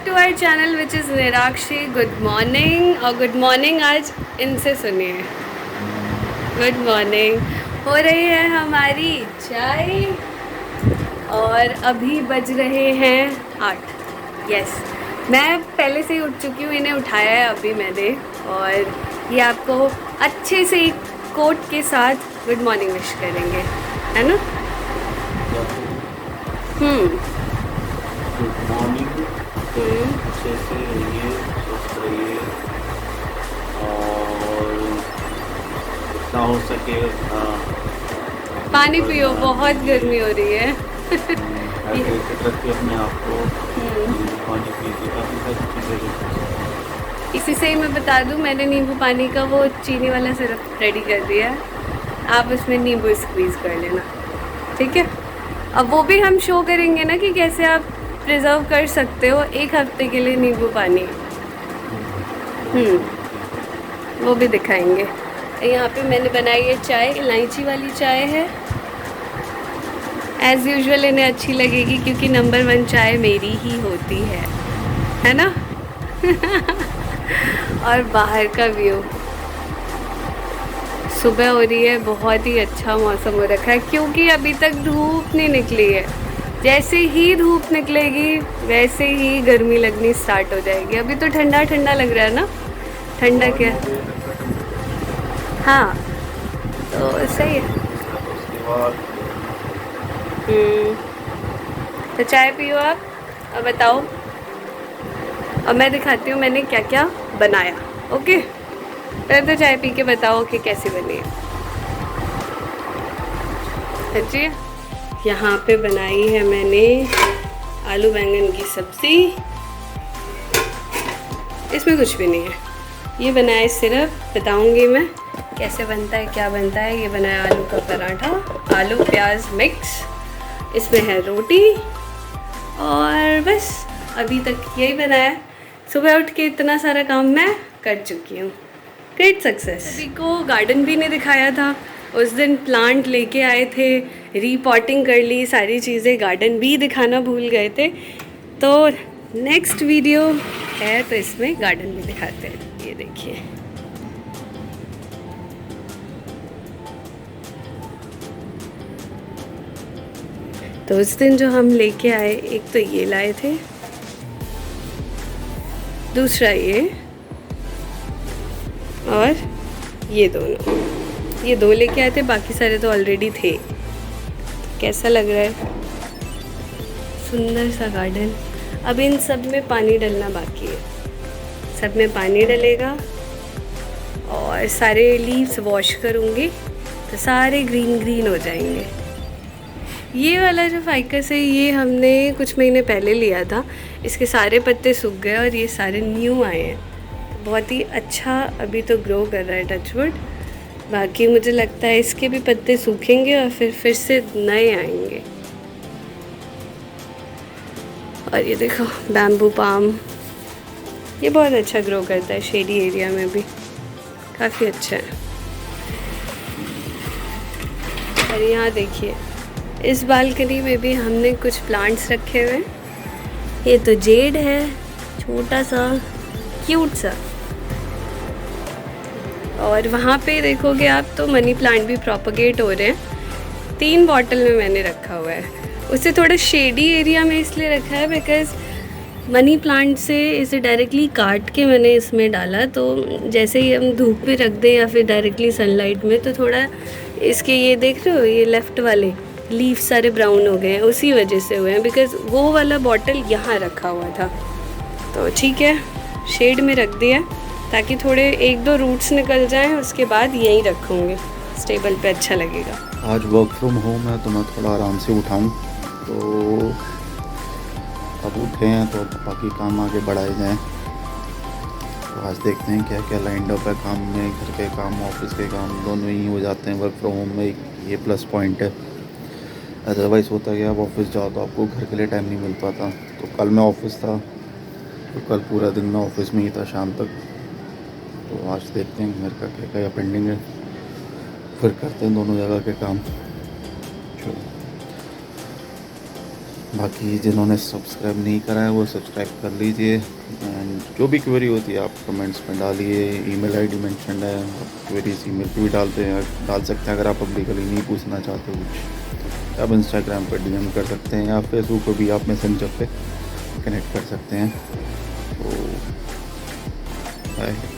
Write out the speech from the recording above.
To our channel which is Nirakshi. Good morning. और good morning आज इनसे सुनिए। Good morning. हो रही है हमारी चाय और अभी बज रहे हैं 8। यस, मैं पहले से ही उठ चुकी हूँ, इन्हें उठाया है अभी मैंने। और ये आपको अच्छे से एक कोट के साथ गुड मॉर्निंग विश करेंगे, है ना? Good morning. अच्छे से रहिए, स्वस्थ रहिए और जितना हो सके उतना पानी पियो, बहुत गर्मी हो रही है। हाइड्रेटेड रखिए अपने आप को। पानी पीजिए, काफ़ी सारी चीज़ें इसी से ही मैं बता दूं, मैंने नींबू पानी का वो चीनी वाला सिरप रेडी कर दिया है। आप उसमें नींबू स्क्वीज़ कर लेना, ठीक है? अब वो भी हम शो करेंगे ना कि कैसे आप प्रिजर्व कर सकते हो 1 हफ्ते के लिए नींबू पानी। वो भी दिखाएंगे। यहाँ पे मैंने बनाई है चाय, इलायची वाली चाय है। एज़ यूजुअल इन्हें अच्छी लगेगी क्योंकि नंबर 1 चाय मेरी ही होती है ना? और बाहर का व्यू, सुबह हो रही है, बहुत ही अच्छा मौसम हो रखा है क्योंकि अभी तक धूप नहीं निकली है। जैसे ही धूप निकलेगी वैसे ही गर्मी लगनी स्टार्ट हो जाएगी। अभी तो ठंडा ठंडा लग रहा है ना? ठंडा क्या? हाँ, तो सही है। उसके बाद तो चाय पियो आप और बताओ, और मैं दिखाती हूँ मैंने क्या क्या बनाया। ओके, पहले तो चाय पी के बताओ कि कैसी बनी है। अच्छी। यहाँ पे बनाई है मैंने आलू बैंगन की सब्ज़ी। इसमें कुछ भी नहीं है, ये बनाया सिर्फ, बताऊँगी मैं कैसे बनता है, क्या बनता है। ये बनाया आलू का पराठा, आलू प्याज मिक्स, इसमें है रोटी और बस अभी तक यही बनाया। सुबह उठ के इतना सारा काम मैं कर चुकी हूँ। Great success. अभी को गार्डन भी नहीं दिखाया था, उस दिन प्लांट लेके आए थे, रीपॉटिंग कर ली सारी चीज़ें, गार्डन भी दिखाना भूल गए थे। तो नेक्स्ट वीडियो है तो इसमें गार्डन भी दिखाते हैं। ये देखिए, तो उस दिन जो हम लेके आए, एक तो ये लाए थे, दूसरा ये, और ये दोनों, ये 2 लेके आए थे, बाकी सारे तो ऑलरेडी थे। कैसा लग रहा है? सुंदर सा गार्डन। अब इन सब में पानी डलना बाकी है, सब में पानी डलेगा और सारे लीव्स वॉश करूँगी तो सारे ग्रीन ग्रीन हो जाएंगे। ये वाला जो फाइकस है ये हमने कुछ महीने पहले लिया था, इसके सारे पत्ते सूख गए और ये सारे न्यू आए हैं। बहुत ही अच्छा अभी तो ग्रो कर रहा है, टचवुड। बाकी मुझे लगता है इसके भी पत्ते सूखेंगे और फिर से नए आएंगे। और ये देखो बैम्बू पाम, ये बहुत अच्छा ग्रो करता है शेडी एरिया में भी, काफ़ी अच्छा है। और यहाँ देखिए, इस बालकनी में भी हमने कुछ प्लांट्स रखे हुए हैं। ये तो जेड है, छोटा सा क्यूट सा। और वहाँ पे देखोगे आप तो मनी प्लांट भी प्रोपगेट हो रहे हैं। 3 बॉटल में मैंने रखा हुआ है, उससे थोड़ा शेडी एरिया में इसलिए रखा है बिकॉज़ मनी प्लांट से इसे डायरेक्टली काट के मैंने इसमें डाला, तो जैसे ही हम धूप में रख दें या फिर डायरेक्टली सनलाइट में तो थोड़ा इसके, ये देख रहे हो ये लेफ़्ट वाले लीफ सारे ब्राउन हो गए हैं, उसी वजह से हुए हैं बिकॉज़ वो वाला बॉटल यहाँ रखा हुआ था। तो ठीक है, शेड में रख दिया ताकि थोड़े 1-2 रूट्स निकल जाएं, उसके बाद यहीं रखूँगी, स्टेबल पे अच्छा लगेगा। आज वर्क फ्रॉम होम है तो मैं थोड़ा आराम से उठाऊँ, तो अब उठे हैं तो बाकी काम आगे बढ़ाए जाएं। तो आज देखते हैं क्या क्या लाइंड अप है काम में। घर के काम, ऑफिस के काम दोनों ही हो जाते हैं वर्क फ्रॉम होम में, ये प्लस पॉइंट है। अदरवाइज़ होता है कि आप ऑफिस जाओ तो आपको घर के लिए टाइम नहीं मिल पाता। तो कल मैं ऑफिस था, तो कल पूरा दिन मैं ऑफिस में ही था शाम तक। तो आज देखते हैं घर का क्या क्या पेंडिंग है, फिर करते हैं दोनों जगह के काम। चलो बाकी जिन्होंने सब्सक्राइब नहीं करा है वो सब्सक्राइब कर लीजिए। एंड जो भी क्वेरी होती है आप कमेंट्स में डालिए। ईमेल आईडी मेंशन है, आप क्वेरीज ईमेल पे भी डाल सकते हैं अगर आप पब्लिकली नहीं पूछना चाहते कुछ। आप इंस्टाग्राम पर डीएम कर सकते हैं या फेसबुक पर भी आप मैसेंजर पे कनेक्ट कर सकते हैं। तो बाय।